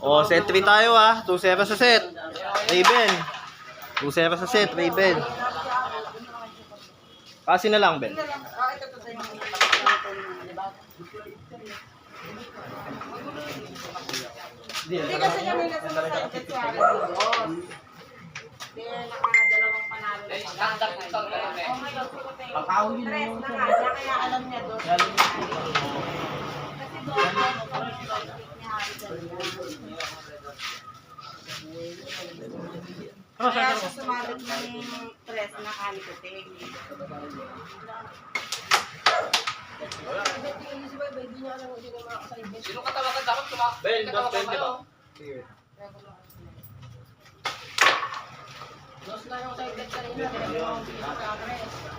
O, set 3 tayo ah. 2-0 sa set. Raven. 2-0 sa set, Raven. Kasi na lang, Ben. Hindi kasi kami nasa side bet sa akin. Kaya nakadalawang panalo na Standard ito. Pakawin na yun. Kaya alam niya doon. Kasi doon kaya siya sumalit ng tres na kalikuting. Sino katawagan dapat tumakbo? Ben, dos, Ben, di ba?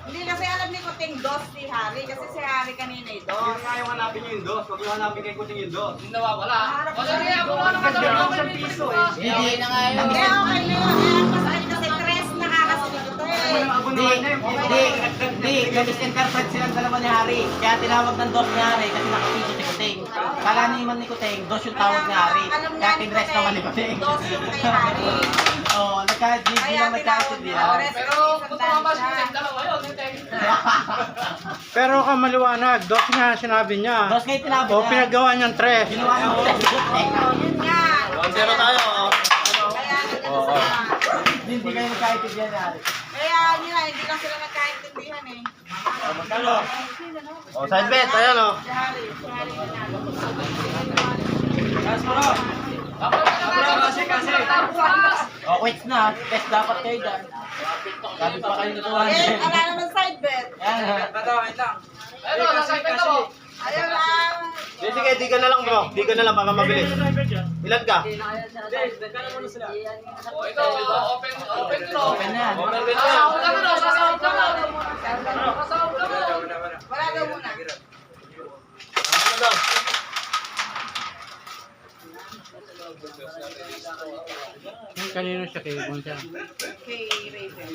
Hindi kasi alam ni Kuting dos si Harry. Kasi si Harry kanina ay dos. Hindi nga yung hanapin nyo yung dos. Huwag yung hanapin kay Kuting yung dos. Hindi nawawala. Wala rin ako na nakatawagan ng piso eh. Hindi na nga yun. Kaya okay na yun. Kaya ang masakit kasi tres nakakasunod ito Hindi, nag-interpret silang dalawa ni Harry. Kaya tinawag ng dos ni Harry kasi nakapiso si Kuting. Kala naman ni Kuting, dos yung tawag ni Harry. Kaya tinrest naman ni Kuting. Dos yung kay Harry. Oo, nagka-GG lang nagka-GG. Pero kung tumama siya sa dalawa yun, hindi. Pero kamaliwanag, Doc nga sinabi niya. Dos kayo tinawag O, niya. pinagawa niyang 3. Ginawa niya si Kuting. Yun nga. 1-0 tayo. Oh. Kaya nagkakasama. Hindi kayo nagka-intindihan ni Harry. Kaya yun nga, hindi lang sila nagkaintindihan eh. O, side bet. Ayan o. Si Harry nanalo. O, wait na. Test dapat kayo dyan. Sabi pa kayo nito. Eh, ala naman side bet. Yan. Ito, nasa ipin mo. Ayun lang. Sige, di ka na lang bro. Di ka na lang para mabilis. Ilan ka? O ito, open to. Open na yan. Sasahog ka na, sasahog ka na. Sasahog ka na. Wala daw muna. Ano lang? Kanino siya kay Gonza? Kay Raven.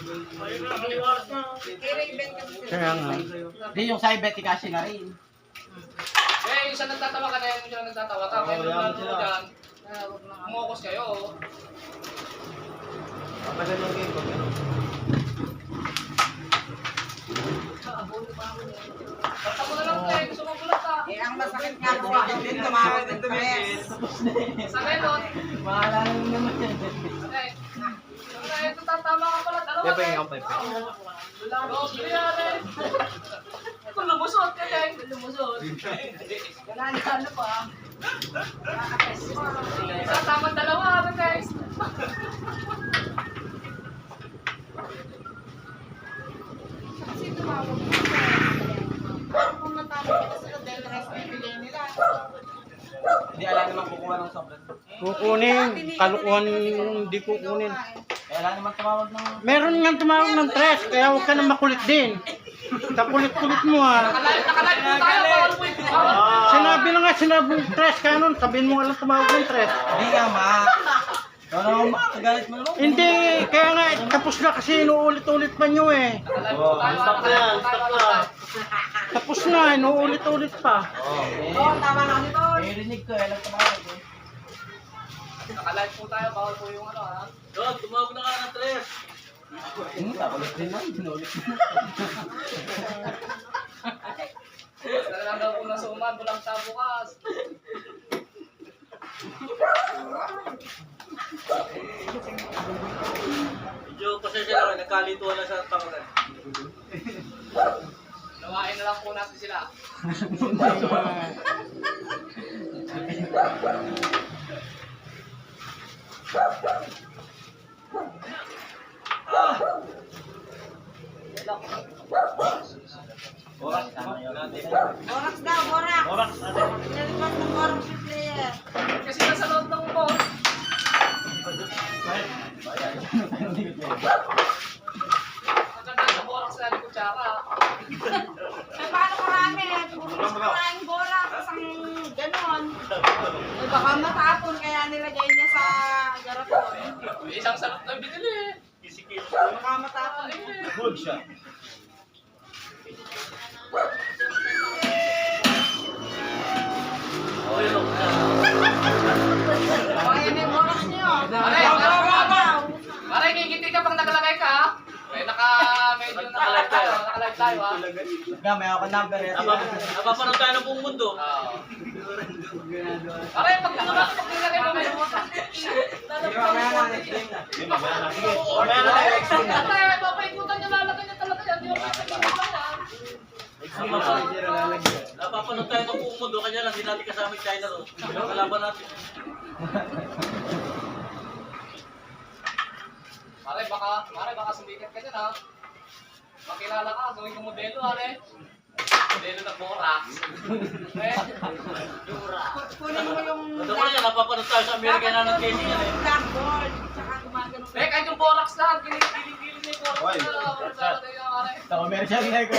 Kay Raven kasi sila. Kaya nga. Hindi yung side bet, ikashi na rin. Eh, yung siya nagtatawa ka na yung siya nagtatawa ka. Kaya nung lalo dyan, kumokus kayo. Kapag yung game, pag ano. Basta mo na lang tayo, gusto mo bulat ka. Eh, ang masakit nga po ako din tumawag ng tres. Sa melon. Maalala mo naman yan. Eh, ito tatama ka pala, dalawa Yan pa eh. yung kapay pa. Doble yan eh. Kung lumusot ka din, lumusot. Wala na ano pa. Isa tamang dalawa, guys. Kasi tumawag ng tres. Pero kung natawag kita sila dahil rest bibili nila. Hindi alam naman kukuha ng sobrang. Kukunin. Kalukuhan hindi kukunin. Kaya alam naman tumawag ng... Meron nga tumawag ng 3, kaya huwag ka na makulit din. Kakulit-kulit mo ha. Nakalive po tayo, bawal mo ito. Sinabi na nga, sinabi ng 3, kaya nun, sabihin mo nga lang tumawag ng 3. Hindi nga ma. Ano ma, nagalit mo naman. Hindi, kaya nga, tapos na kasi inuulit-ulit pa nyo eh. Stop na yan, stop na. Tapos na, inuulit-ulit pa. Oo, tama na nito. May rinig ko, alam tumawag eh. Nakalive po tayo, bawal po yung ano ha. Don, tumawag na ka ng tres. Takulit din lang, binulit mo. Talagang daw po nasuman, bulang sa bukas. Medyo pasensya na rin. Nagkalituan na sa tangan. Nawain na lang po natin sila. Borax daw, borax. Borax, ate. Nililipas ng borax yung player. Kasi nasa loob ng boat. Maganda sa borax na kutsara. Eh, paano karami? Maraming borax, isang ganon. Eh, baka matapon, kaya nilagay niya sa garapon. May isang salot na binili. Baka matapon. Good siya. Okay, tayo ha. Nga, may ako number yan. Napapanood tayo ng buong mundo. Okay, pag nilagay mo may Mamaya na tayo, explain na. papaikutan niya, lalagay niya talaga yan. Di ba Napapanood tayo ng buong mundo, kanya lang, hindi natin kasama yung China ron. Kalaban natin. Mare, baka sumikat ka dyan ha. Makilala ka, gawin kong modelo mare. Modelo na borax. Eh, Kunin mo yung Ito ko niya, napapanood tayo sa Amerika na ng casing yan eh. blackboard. Tsaka gumagano. kahit yung borax lang, giling-giling na yung borax Hoy. na. Mare. Ito, commercial na ko.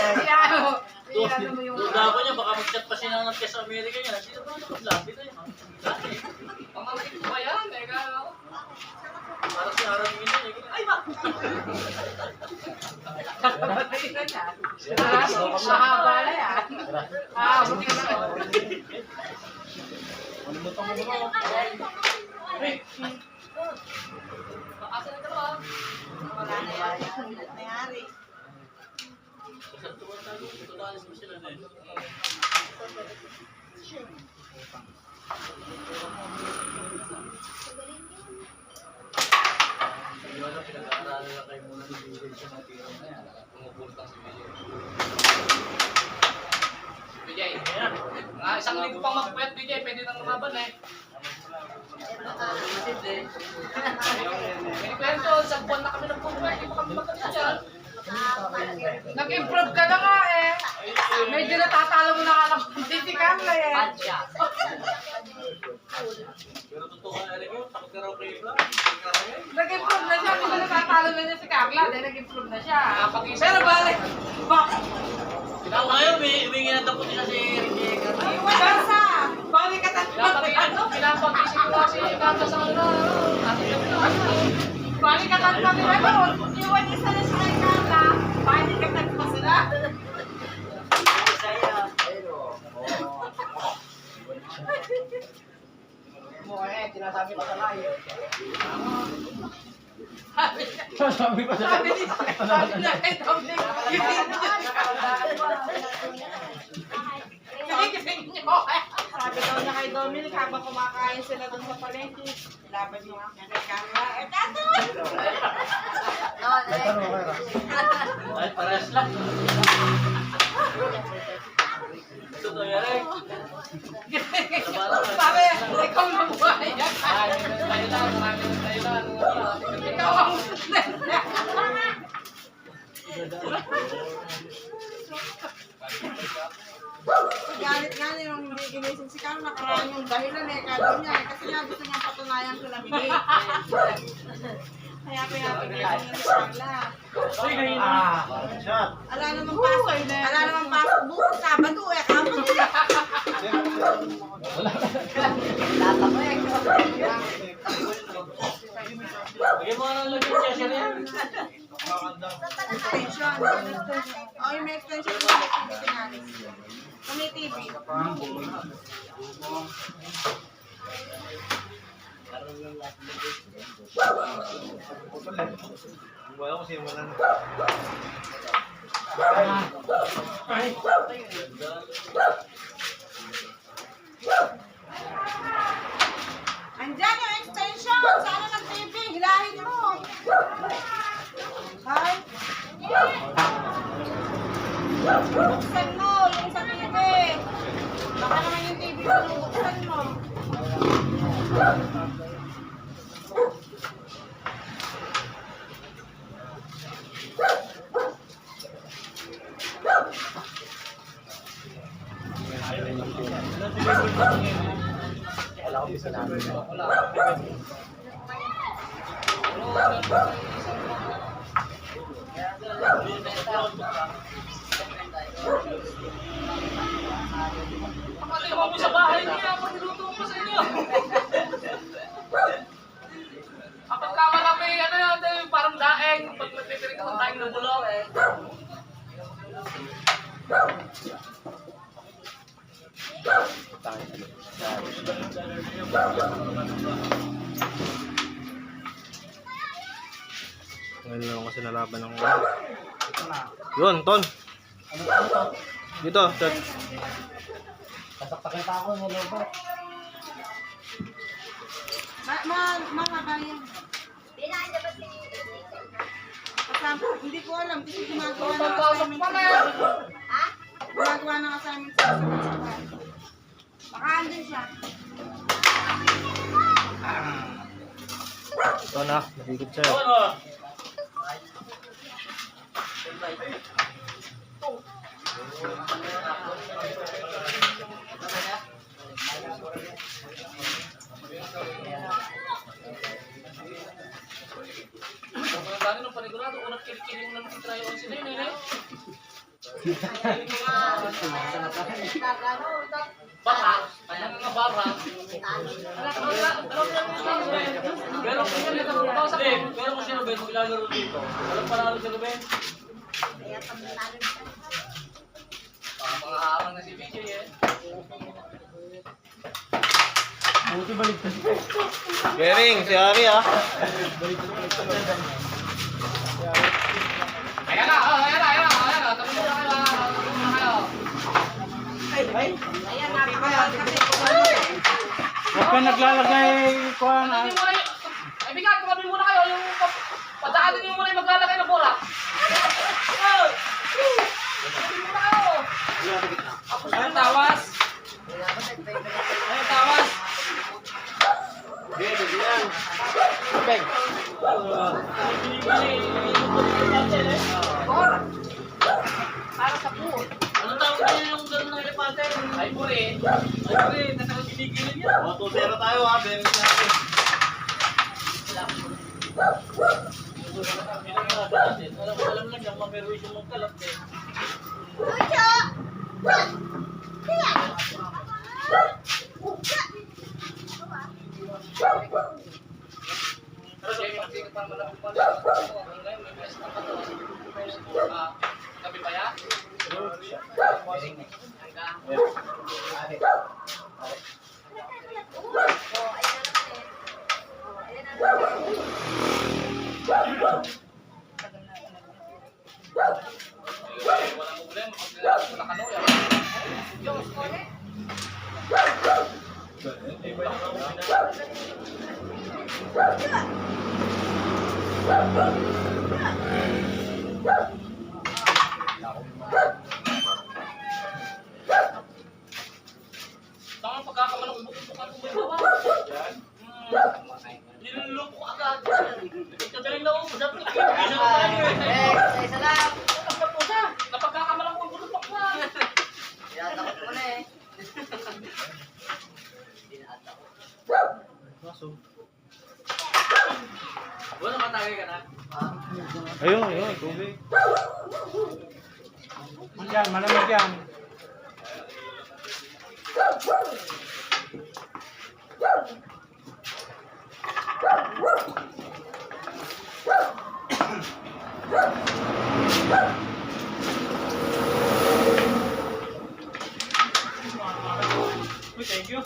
Iyan mo yung... Duda ko niya, baka mag-chat pa siya ng sa Amerika niya. Hindi na ba nakaplag? Dito yun. Pamangkin ko ba yan? Eh, kaya Parang si Harang yun eh. Ay, ba? Mahaba na yan. Buti na lang. Asa na ka ba? Wala na yan. Nangyari. Tumalis mo sila na eh. Pinag-aaralan lang kayo muna ng video sa mga tira na yan. Pumupunta si Vijay. Vijay, isang linggo pang magpuyat, Vijay, pwede nang lumaban eh. May kwento, isang buwan na kami nagpupuyat, hindi pa kami maganda dyan. Nag-improve ka na nga eh. Medyo natatalo mo na nga lang. Hindi ka na eh. Pero totoo nga rin yun, takot ka raw kayo ba? Nag-improve na siya. Kung natatalo na niya si Carla, dahil nag-improve na siya. Pero balik. Ikaw ngayon, humingi ng tapos nila si Ricky. Basta. Balik ka Pinapagising ko kasi kata sa kanila. Balik ka tayo nila. Iwan niya sana siya kay Carla. Balik ka tayo pa sila. Sinasabi pa sa layo. Sabi na kay Dominic. Sabi daw niya kay Dominic habang kumakain sila doon sa palengke. Laban yung aking kay Carla. Eh, tato! Ay, parehas lang. Totoo yan eh. Sabi, ikaw na buhay. Ikaw ang galit nga niya yung hindi ginising si Carla. Nakaraan yung dahilan eh. Kala niya eh. Kasi nga gusto niyang patunayan ko lang bigay. Kaya pinapigilan niya si Carla. Shot. Ala namang pasok. Bukas Sabado eh. Kapag niya. Bigyan mo nga ng lagyan siya siya yan. Extension. Oh, yung may extension ko. Kami TV. Wala ko siya wala na. Andyan yung extension. Sana nag-TV. Hilahin mo. Hay. Buksan mo yung sa TV. Baka naman yung TV mo. Buksan mo. Kapatid mo sa bahay niya, pagluto ko sa inyo. Kapag kamalaki, ano yan, parang daeng. Pag nagpipirik ako daeng ng bulok eh. Ngayon lang kasi nalaban ng... Yun, Ton. Ano to? Dito, Chad. Kasaktakin pa ako ng lobat. Mga kaya. Kasama, hindi ko alam kasi ginagawa ng assignment sa ginagawa ng assignment sa baka andun siya. Ito na, nahigit siya. Ano? Ang dami ng panigurado, unang kinikiling mo ng trayo ang sinay, nene. Baka, kaya nga bara. Pero kung yan, nagkakausap Hindi, mo. pero kung si Ruben, maglalaro dito. Walang panalo si Ruben. Mga harang na si BJ eh. Buti baligtad. Bering, si Ari ah. Ayan na, ayan na, ayan na, ayan na. Tabi muna kayo, tabi muna kayo. Ayan, napakawal kasi. Huwag ka naglalagay ko Tabi muna yung... Ay, bigat, tabi muna kayo. Yung padaanin niyo muna yung maglalagay ng bola. Tabi muna kayo. Ayun, tawas. Ayun, tawas. Para sa pool. Ano tawag niya yung gano'n ng elepante? Ay, puri. Ay, pre, nasa kinigilin niya. O, 2-0 tayo ha, Bering si Ari. Alam lang yung mameruisyon mong kalap eh. Kasi magsigit para malapit pa lang. Ngayon, may best na to. Tabi pa yan? Walang problema. Pag nakano yan. Diyos ko eh. Tama pagkakamalak mo kung bumawa. Niluloko ko agad. Kagaling na ako. Sabi ko, isa na tayo eh. Isa lang. Napagkakamalak mo kung bumawa. Takot mo na eh. Wala matagay ka na. Ayun, ayun, tubig. Yan, malamig yan. Uy, thank you.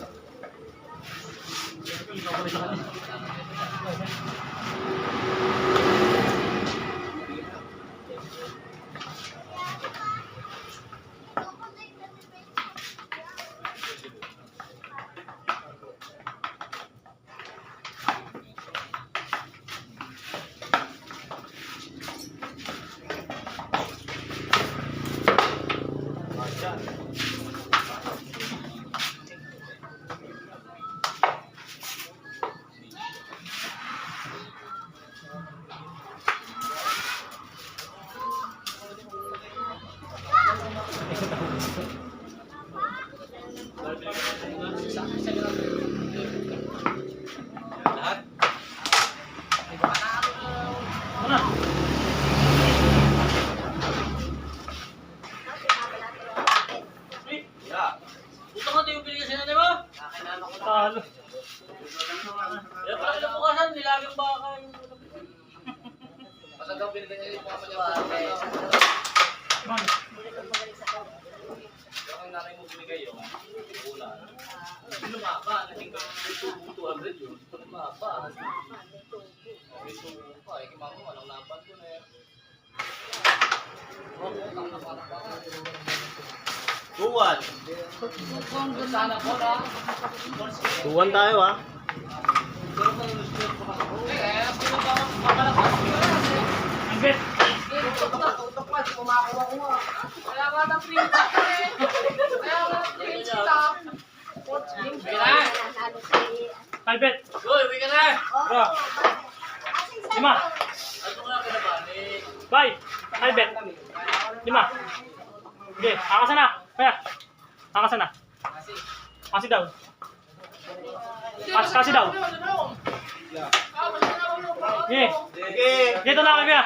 Lahat? Ano? Uy, gusto ko tayo pili kasi na, di ba? Talo. Eh, pala ilang bukasan, nilagang baka yung... Masagaw binigyan niya yung mga niya. Yung nanay mo binigay yun. Una. Lumaba. Naging 200 yun. Lumaba. Okay, so pa. Eh, kimamo, walang laban ko na eh. Oh, tama na pa. 2-1. Sana po, no? 2-1 tayo ah. Eh, sino ba mapalakas? Ang bet. Kaya nga ng free talk eh. Kaya nga ng free talk. Sige na. Ang bet. Uy, uwi ka na. Bro. 5. Ano nga kinabalik? Bye. Ang bet. 5. Sige, akasan na. Kaya. Akasan na. Kasi daw. Kasi daw. Sige. Sige. Dito na kami.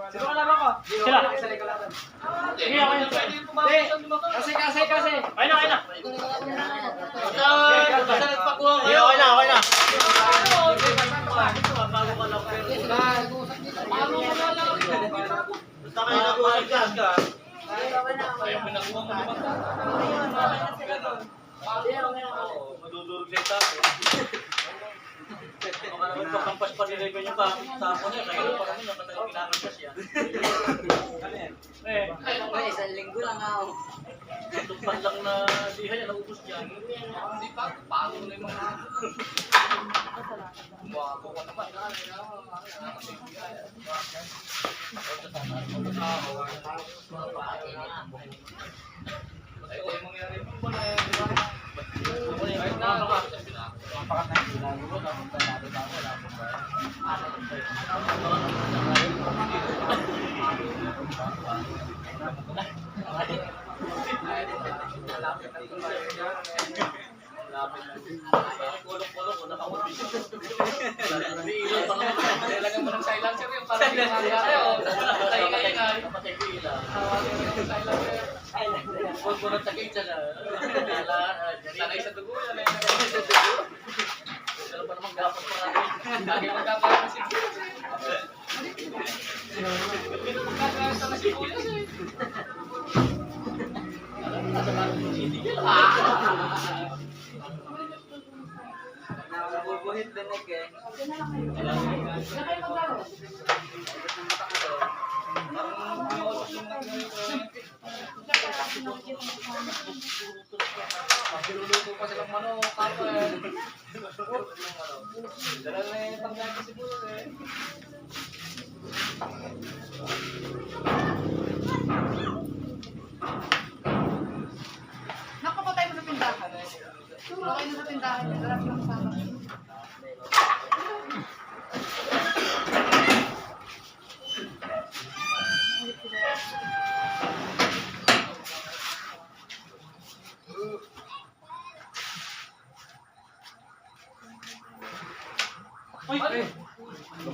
Sino ka naman ko? Sila. Sige, okay na. Kasi. Ayun na, ayun na. Basta nagpakuha Sige, okay na, okay na. Basta kayo nag-uusap dyan. Madudurog na ito. Baka naman pagkampas pa nila yung sapo niya. Kaya pa naman yung matagal kinakampas siya. Isang linggo lang ako. Tumpan lang na liha niya, naubos niya. Hindi pa, paano na yung mga... Buwako ka naman. Ito yung mangyari mo ba na yun, di ba? Kahit na, Kulong-kulong ko, nakamubis. Kailangan mo ng silencer yun para hindi mangyari. Patay-ingay. Patay ko ila. Silencer. Huwag mo nang takay dyan ah. Sanay sa dugo yan eh. Pero pa naman gapos pa natin. Lagi magkakaroon ng sibuyas eh. Magkakaroon sa sibuyas eh. Hindi ka lang. Nabubuhit din eh. Magluluto pa silang manok, kapal. Dala na yung panggabi siguro eh. Nakapatay mo sa tindahan. Okay na sa tindahan. Sarap lang sa akin.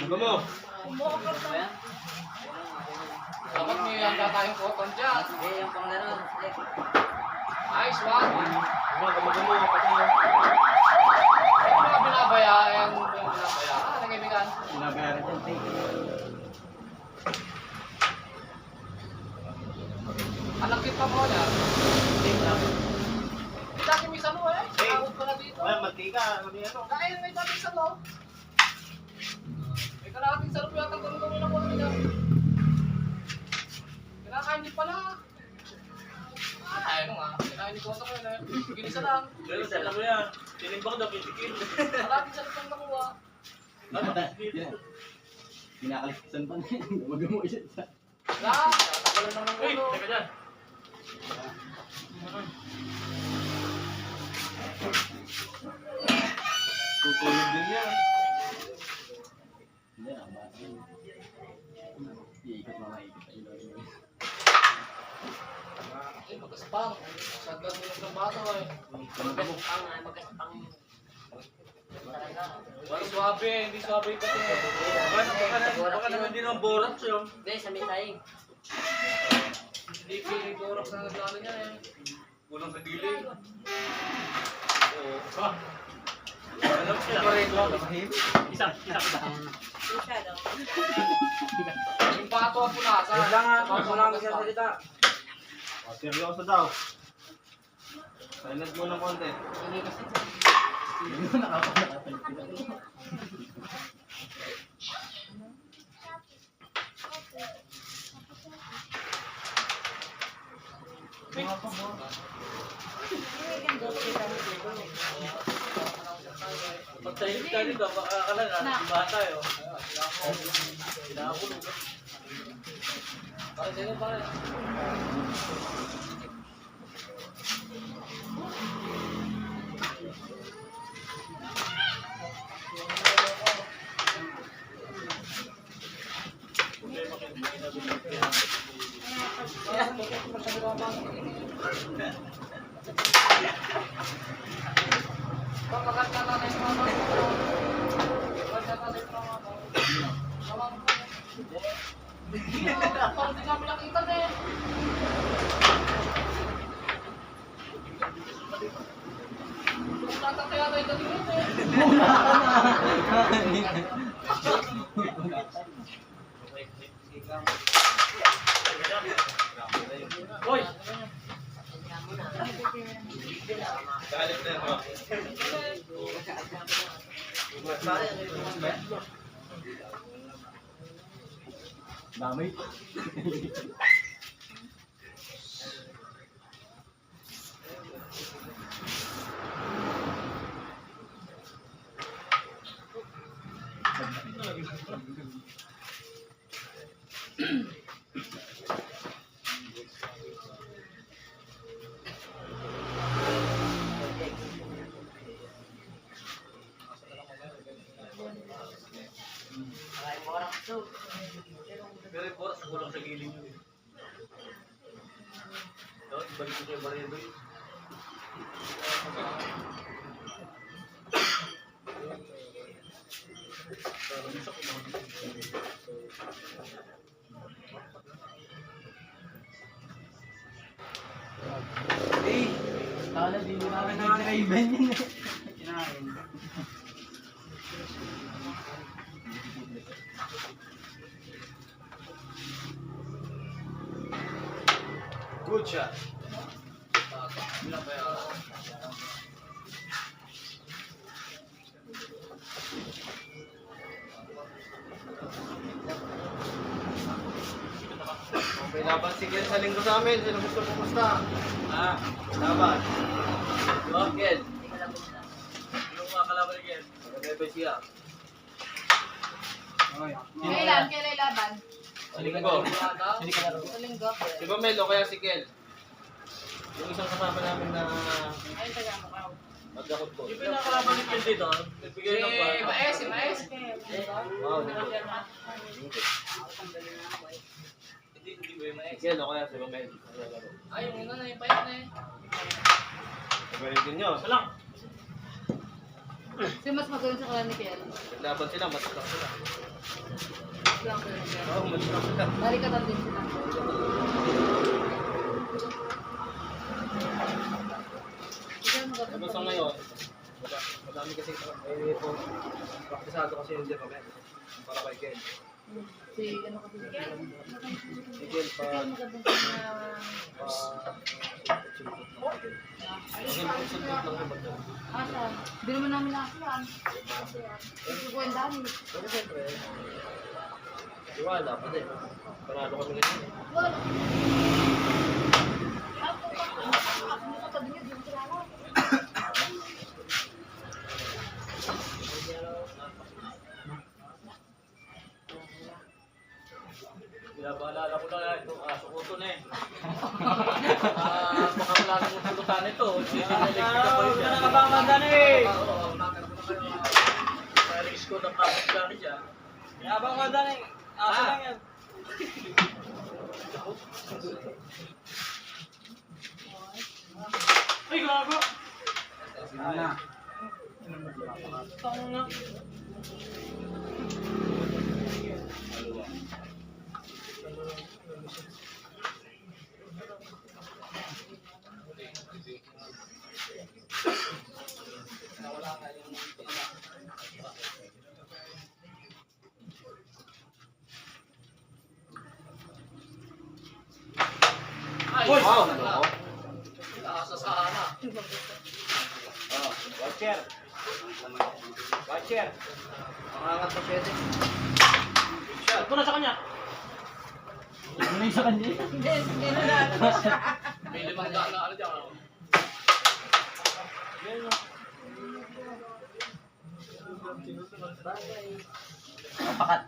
Gamo. Dapat may handa tayong cotton dyan. Yung panglaro. Nice one. Gamo. Yung mga binabayaan, yung binabayaan. Ano kaibigan? Binabayaran dyan, take. Anak kita mo niya. May dati may salo eh. Tawag ko na dito. Wala, magtika. Ano? Dahil may dati salo. May kalahating salo yata kung ano na ko nila. Kinakain din pala. Ay, ano nga. Kinain ni Koto ko yun eh. Ginisa lang. Pero sa alam mo yan, tinimbang daw 20 kilo. Kalahating salo pang nakuha. Kinakalikisan pa na yun. Huwag mo isa. Wala. Tatagalan lang ng Uy, ulo. teka dyan. Tutulog din yan. Hindi, ang bata yun. Iikot mga ikot. Ay, magaspang. Sagad mo ng bato eh. Wala suwabe, hindi suwabe yung pati. Baka naman din ang borat siya. Hindi piling dorok na nagdalo niya eh. Kulang sa gilid. Alam ko pa rin lang. Isa. Yung bato ang punasan. Seryoso daw. Silent mo ng konti. Tahimik ka dito, baka ka lang ha. Iba tayo. Pinakulong. Pare, sino pare? Parang di kami nakita na eh. Wala kaya tayo kanina eh. Hoy! Galit na mo. Damay. Pero yung boras, kulang sa gilid yun. Dapat balik ko kayo baril doon. Tala, di mo namin nag-driven yun. Good shot. Bilang ba yan? May laban si Ken sa linggo sa amin. Sino gusto pumusta? Ah, Laban. Ken. Yung mga kalaban ni Ken. Magabebe siya. Kailan laban? Sa linggo. Sa linggo. Si Bomel o kaya si Ken. Yung isang kasama namin na Ayun, taga mo ka. magdakot ko. Yung pinakalaban ni Ken dito, nagbigay ng bar. Si Maes. Wow, linggo. Hindi ba yung Si Maes? Ken o kaya si Bomel. Ay, yung una na yung payat na eh. Magaling din nyo. Isa lang. Sino mas magaling sa kanila ni Kel? Naglaban sila, matatak sila. Lang ko yun. Oo, matatak sila. Barikatan din sila. Ikaw magaling. Ano sa ngayon? Madami kasi ito. Praktisado kasi yung Jen Bomel. Para kay Ken. Si ano kasi si Kel? Si Ken pa... Kel magandang sa Sulpot lang naman doon. Asa? Hindi naman namin nakasyan. Ito ko yung dami. Pero siyempre, iwala pa din. Panalo kami ganyan. Wala. Ako pa tabi niyo, di mo kilala. Pinapaalala ko na itong aso ko ito na eh. Baka wala nang pulutan ito. Sinelektrik ako yun. Ano ka ba ang maganda eh? Sa ko ng kapit lang siya. Yabang maganda eh. Aso lang yan. Ay, gago! Tama na. Ay, Wow! wala. Nasa sana. Oh, watcher. Watcher. Mangangat pa pwede. Good shot. Ito na sa kanya. Ano yung sa kanya? Hindi na natin siya. May 500 na ano dyan. Pakat.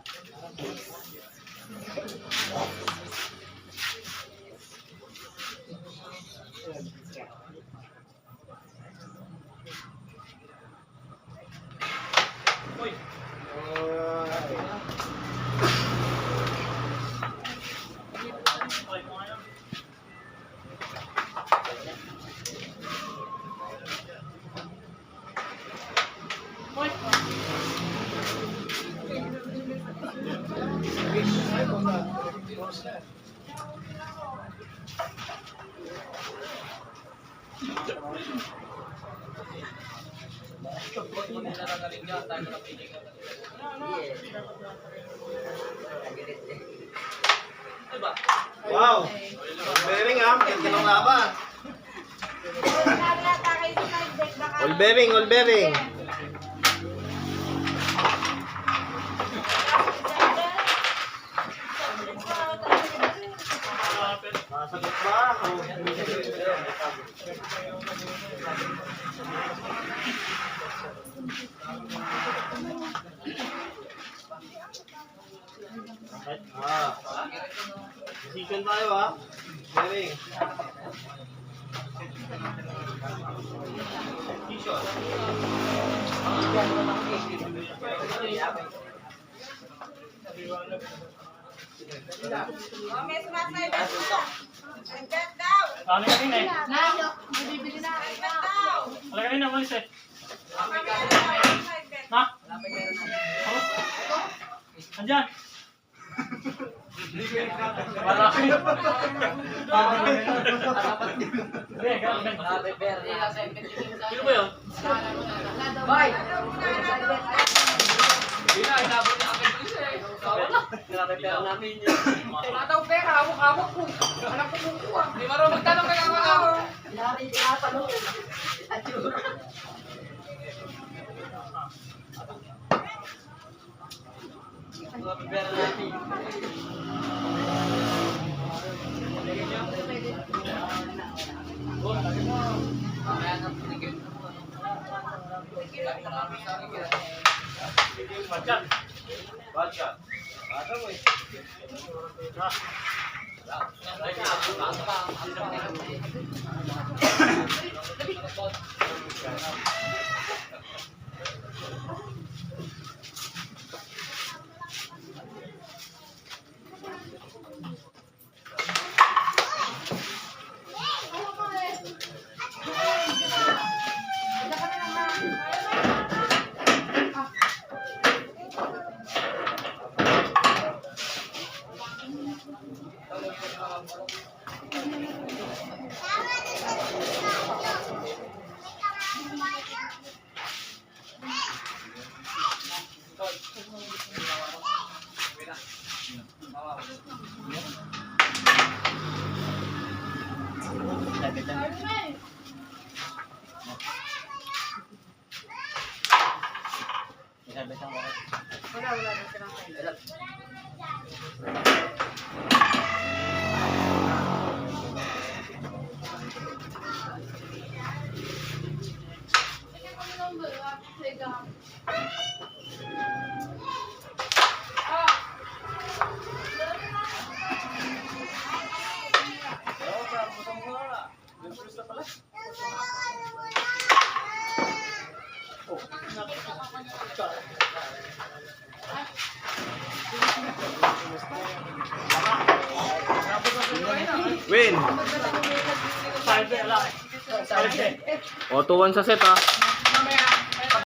Hindi na nagaling niya, tayo na piling. Diba? Wow! Bearing ha, maganda ng laban. All bearing, all bearing. Masagot ba ako? Decision tayo ha. Bearing. Decision. Oh, may sumasay na siya. Ang bet daw. Ano kanina eh? Bibili na. Ang bet daw. Wala kanina, malis eh. Kami ano daw, ang bet. Ha? Andyan. Malaki. Hindi, ganun. Sino ba yun? Hindi na, inabot niya agad ko siya eh. Nakapipera namin yun. Wala daw pera, hawak-hawak ko. Anak ko kumukuha. Hindi marunong magtanong kaya ako. Andyan. Badshot. Bata mo eh. Wala na silang kayo. Win! Side eh, ala eh. Side eh. O, 2-1 sa set ha.